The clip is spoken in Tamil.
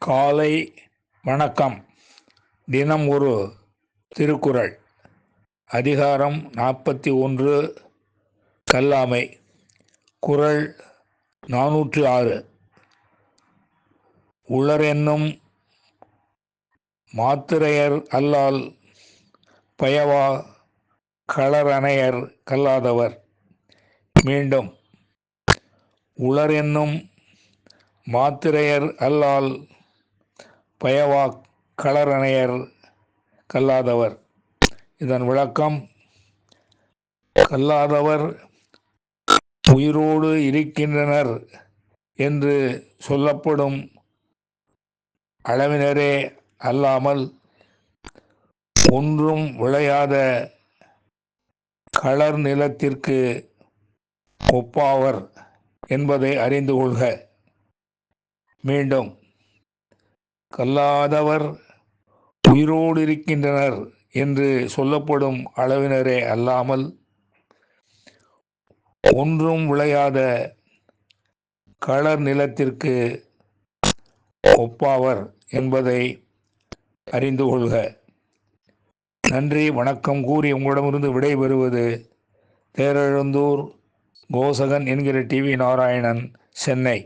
காலை வணக்கம். தினம் ஒரு திருக்குறள். அதிகாரம் 41. கல்லாமை. குறள் 406. உளரென்னும் மாத்திரையர் அல்லால் பயவா களரணையர் கல்லாதவர். மீண்டும். உளரென்னும் மாத்திரையர் அல்லால் பயவா களரணையர் கல்லாதவர். இதன் விளக்கம்: கல்லாதவர் உயிரோடு இருக்கின்றனர் என்று சொல்லப்படும் அளவினரே அல்லாமல் ஒன்றும் விளையாத களர் நிலத்திற்கு ஒப்பாவர் என்பதை அறிந்து கொள்க. மீண்டும். கல்லாதவர் உயிரோடு இருக்கின்றனர் என்று சொல்லப்படும் அளவினரே அல்லாமல் ஒன்றும் விளையாத களர் நிலத்திற்கு ஒப்பாவர் என்பதை அறிந்து கொள்க. நன்றி, வணக்கம் கூறி உங்களிடமிருந்து விடைபெறுவது தேரெழுந்தூர் கோசகன் என்கிற டிவி நாராயணன், சென்னை.